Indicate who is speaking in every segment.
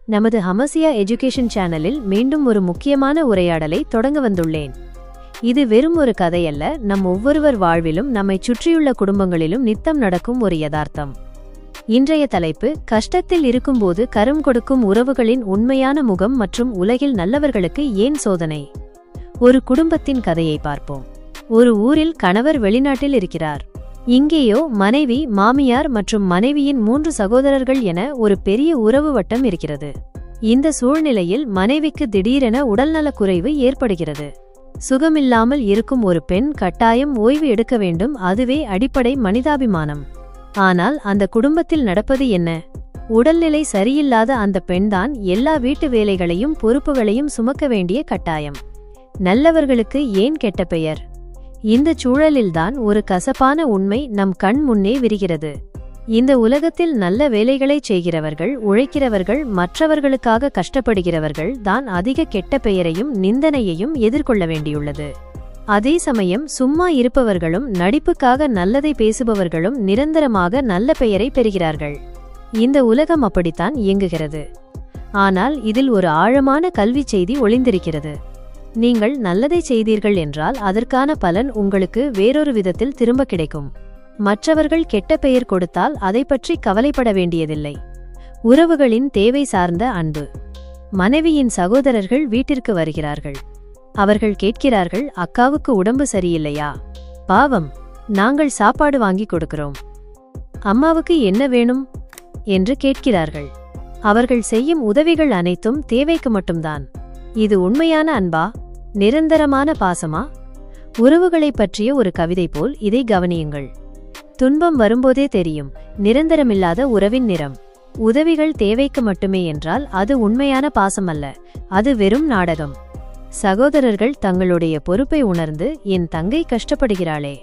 Speaker 1: நமது ஹமசியா எஜுகேஷன் சேனலில் மீண்டும் ஒரு முக்கியமான உரையாடலை தொடங்க வந்துள்ளேன். இது வெறும் ஒரு கதையல்ல, நம் ஒவ்வொருவர் வாழ்விலும் நம்மை சுற்றியுள்ள குடும்பங்களிலும் நித்தம் நடக்கும் ஒரு யதார்த்தம். இன்றைய தலைப்பு, கஷ்டத்தில் இருக்கும்போது கரம் கொடுக்கும் உறவுகளின் உண்மையான முகம் மற்றும் உலகில் நல்லவர்களுக்கு ஏன் சோதனை. ஒரு குடும்பத்தின் கதையை பார்ப்போம். ஒரு ஊரில் கணவர் வெளிநாட்டில் இருக்கிறார். இங்கேயோ மனைவி, மாமியார் மற்றும் மனைவியின் 3 சகோதரர்கள் என ஒரு பெரிய உறவு வட்டம் இருக்கிறது. இந்த சூழ்நிலையில் மனைவிக்கு திடீரென உடல்நலக் குறைவு ஏற்படுகிறது. சுகமில்லாமல் இருக்கும் ஒரு பெண் கட்டாயம் ஓய்வு எடுக்க வேண்டும், அதுவே அடிப்படை மனிதாபிமானம். ஆனால் அந்த குடும்பத்தில் நடப்பது என்ன? உடல்நிலை சரியில்லாத அந்த பெண்தான் எல்லா வீட்டு வேலைகளையும் பொறுப்புகளையும் சுமக்க வேண்டிய கட்டாயம். நல்லவர்களுக்கு ஏன் கெட்ட பெயர்? இந்த சூழலில்தான் ஒரு கசப்பான உண்மை நம் கண் முன்னே விரிகிறது. இந்த உலகத்தில் நல்ல வேலைகளைச் செய்கிறவர்கள், உழைக்கிறவர்கள், மற்றவர்களுக்காக கஷ்டப்படுகிறவர்கள் தான் அதிக கெட்ட பெயரையும் நிந்தனையையும் எதிர்கொள்ள வேண்டியுள்ளது. அதே சமயம் சும்மா இருப்பவர்களும், நடிப்புக்காக நல்லதை பேசுபவர்களும் நிரந்தரமாக நல்ல பெயரை பெறுகிறார்கள். இந்த உலகம் அப்படித்தான் இயங்குகிறது. ஆனால் இதில் ஒரு ஆழமான கல்விச் செய்தி ஒளிந்திருக்கிறது. நீங்கள் நல்லதை செய்தீர்கள் என்றால் அதற்கான பலன் உங்களுக்கு வேறொரு விதத்தில் திரும்ப கிடைக்கும். மற்றவர்கள் கெட்ட பெயர் கொடுத்தால் அதை பற்றி கவலைப்பட வேண்டியதில்லை. உறவுகளின் தேவை சார்ந்த அன்பு. மனைவியின் சகோதரர்கள் வீட்டிற்கு வருகிறார்கள். அவர்கள் கேட்கிறார்கள், அக்காவுக்கு உடம்பு சரியில்லையா? பாவம், நாங்கள் சாப்பாடு வாங்கி கொடுக்கிறோம். அம்மாவுக்கு என்ன வேணும் என்று கேட்கிறார்கள். அவர்கள் செய்யும் உதவிகள் அனைத்தும் தேவைக்கு மட்டும்தான். இது உண்மையான அன்பா? நிரந்தரமான பாசமா? உறவுகளைப் பற்றிய ஒரு கவிதை போல் இதை கவனியுங்கள். துன்பம் வரும்போதே தெரியும் நிரந்தரமில்லாத உறவின் நிறம். உதவிகள் தேவைக்கு மட்டுமே என்றால் அது உண்மையான பாசம் அல்ல, அது வெறும் நாடகம். சகோதரர்கள் தங்களுடைய பொறுப்பை உணர்ந்து, என் தங்கை கஷ்டப்படுகிறாளே,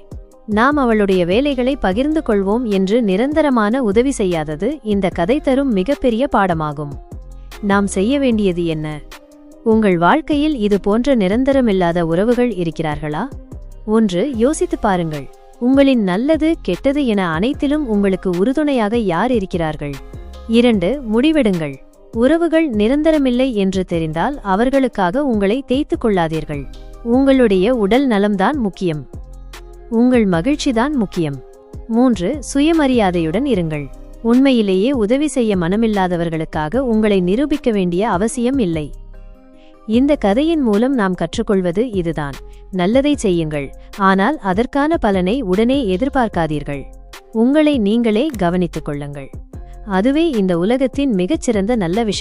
Speaker 1: நாம் அவளுடைய வேலைகளை பகிர்ந்து கொள்வோம் என்று நிரந்தரமான உதவி செய்யாதது இந்த கதை தரும் மிகப்பெரிய பாடமாகும். நாம் செய்ய வேண்டியது என்ன? உங்கள் வாழ்க்கையில் இது போன்ற நிரந்தரமில்லாத உறவுகள் இருக்கிறார்களா? 1. யோசித்து பாருங்கள். உங்களின் நல்லது கெட்டது என அனைத்திலும் உங்களுக்கு உறுதுணையாக யார் இருக்கிறார்கள்? 2. முடிவெடுங்கள். உறவுகள் நிரந்தரமில்லை என்று தெரிந்தால் அவர்களுக்காக உங்களை தேய்த்துக் கொள்ளாதீர்கள். உங்களுடைய உடல் நலம்தான் முக்கியம். உங்கள் மகிழ்ச்சிதான் முக்கியம். 3. சுயமரியாதையுடன் இருங்கள். உண்மையிலேயே உதவி செய்ய மனமில்லாதவர்களுக்காக உங்களை நிரூபிக்க வேண்டிய அவசியம் இல்லை. இந்த கதையின் மூலம் நாம் கற்றுக்கொள்வது இதுதான். நல்லதை செய்யுங்கள், ஆனால் அதற்கான பலனை உடனே எதிர்பார்க்காதீர்கள். உங்களை நீங்களே கவனித்துக் கொள்ளுங்கள். அதுவே இந்த உலகத்தின் மிகச்சிறந்த நல்ல விஷயம்.